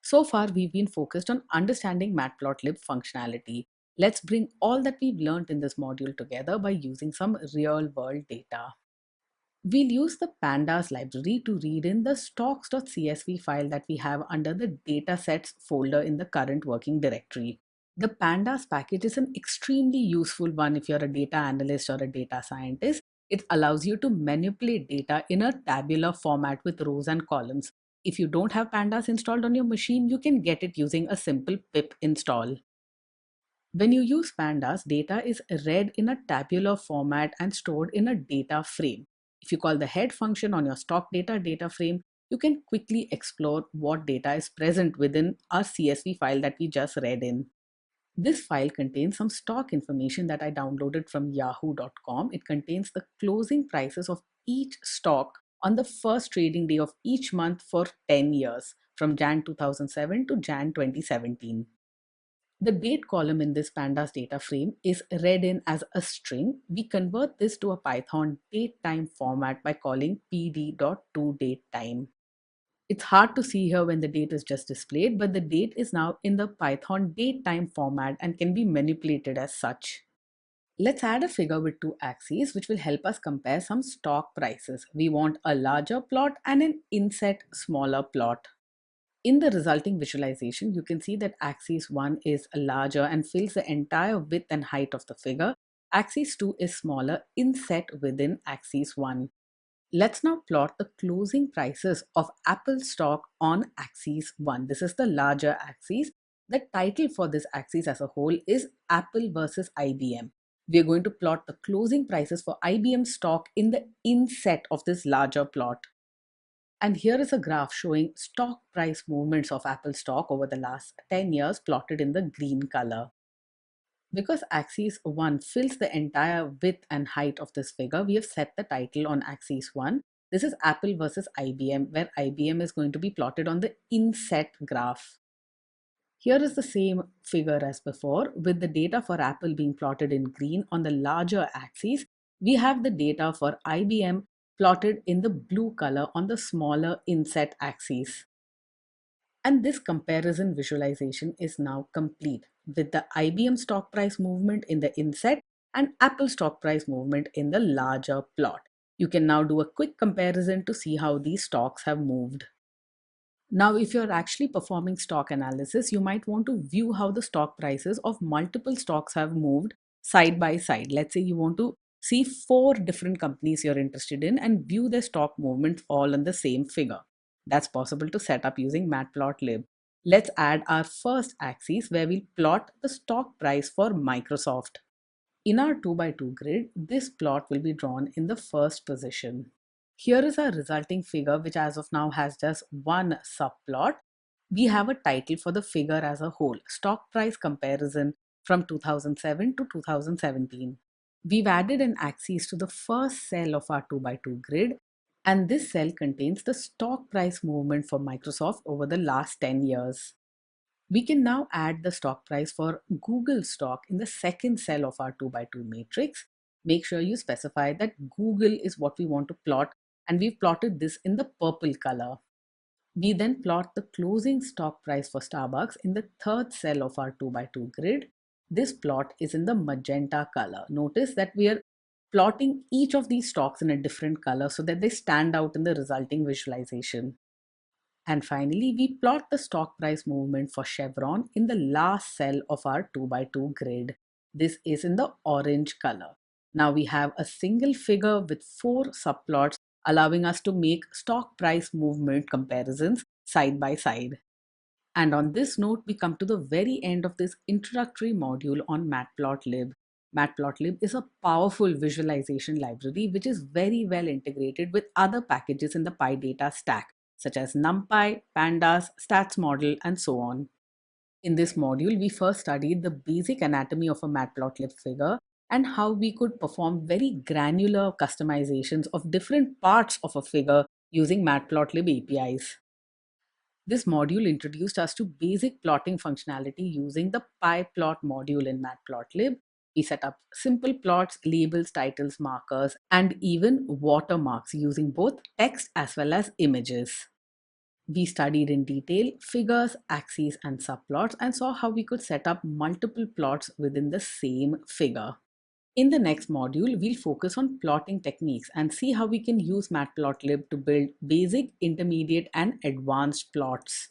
So far, we've been focused on understanding Matplotlib functionality. Let's bring all that we've learned in this module together by using some real-world data. We'll use the pandas library to read in the stocks.csv file that we have under the datasets folder in the current working directory. The pandas package is an extremely useful one if you're a data analyst or a data scientist. It allows you to manipulate data in a tabular format with rows and columns. If you don't have pandas installed on your machine, you can get it using a simple pip install. When you use pandas, data is read in a tabular format and stored in a data frame. If you call the head function on your stock data frame, you can quickly explore what data is present within our CSV file that we just read in. This file contains some stock information that I downloaded from yahoo.com. It contains the closing prices of each stock on the first trading day of each month for 10 years, from Jan 2007 to Jan 2017. The date column in this pandas data frame is read in as a string. We convert this to a Python datetime format by calling pd.toDateTime. It's hard to see here when the date is just displayed, but the date is now in the Python datetime format and can be manipulated as such. Let's add a figure with two axes, which will help us compare some stock prices. We want a larger plot and an inset smaller plot. In the resulting visualization, you can see that axis 1 is larger and fills the entire width and height of the figure. Axis 2 is smaller, inset within axis 1. Let's now plot the closing prices of Apple stock on axis 1. This is the larger axis. The title for this axis as a whole is Apple versus IBM. We are going to plot the closing prices for IBM stock in the inset of this larger plot. And here is a graph showing stock price movements of Apple stock over the last 10 years plotted in the green color. Because axis 1 fills the entire width and height of this figure, we have set the title on axis 1. This is Apple versus IBM, where IBM is going to be plotted on the inset graph. Here is the same figure as before, with the data for Apple being plotted in green on the larger axis. We have the data for IBM plotted in the blue color on the smaller inset axis. And this comparison visualization is now complete with the IBM stock price movement in the inset and Apple stock price movement in the larger plot. You can now do a quick comparison to see how these stocks have moved. Now, if you're actually performing stock analysis, you might want to view how the stock prices of multiple stocks have moved side by side. Let's say you want to see 4 different companies you're interested in and view their stock movements all on the same figure. That's possible to set up using Matplotlib. Let's add our first axis where we'll plot the stock price for Microsoft. In our 2x2 grid, this plot will be drawn in the first position. Here is our resulting figure, which as of now has just one subplot. We have a title for the figure as a whole, stock price comparison from 2007 to 2017. We've added an axis to the first cell of our 2x2 grid, and this cell contains the stock price movement for Microsoft over the last 10 years. We can now add the stock price for Google stock in the second cell of our 2x2 matrix. Make sure you specify that Google is what we want to plot, and we've plotted this in the purple color. We then plot the closing stock price for Starbucks in the third cell of our 2x2 grid. This plot is in the magenta color. Notice that we are plotting each of these stocks in a different color so that they stand out in the resulting visualization. And finally, we plot the stock price movement for Chevron in the last cell of our 2x2 grid. This is in the orange color. Now we have a single figure with 4 subplots, allowing us to make stock price movement comparisons side by side. And on this note, we come to the very end of this introductory module on Matplotlib. Matplotlib is a powerful visualization library which is very well integrated with other packages in the PyData stack, such as NumPy, Pandas, StatsModel, and so on. In this module, we first studied the basic anatomy of a Matplotlib figure and how we could perform very granular customizations of different parts of a figure using Matplotlib APIs. This module introduced us to basic plotting functionality using the pyplot module in Matplotlib. We set up simple plots, labels, titles, markers, and even watermarks using both text as well as images. We studied in detail figures, axes, and subplots and saw how we could set up multiple plots within the same figure. In the next module, we'll focus on plotting techniques and see how we can use Matplotlib to build basic, intermediate, and advanced plots.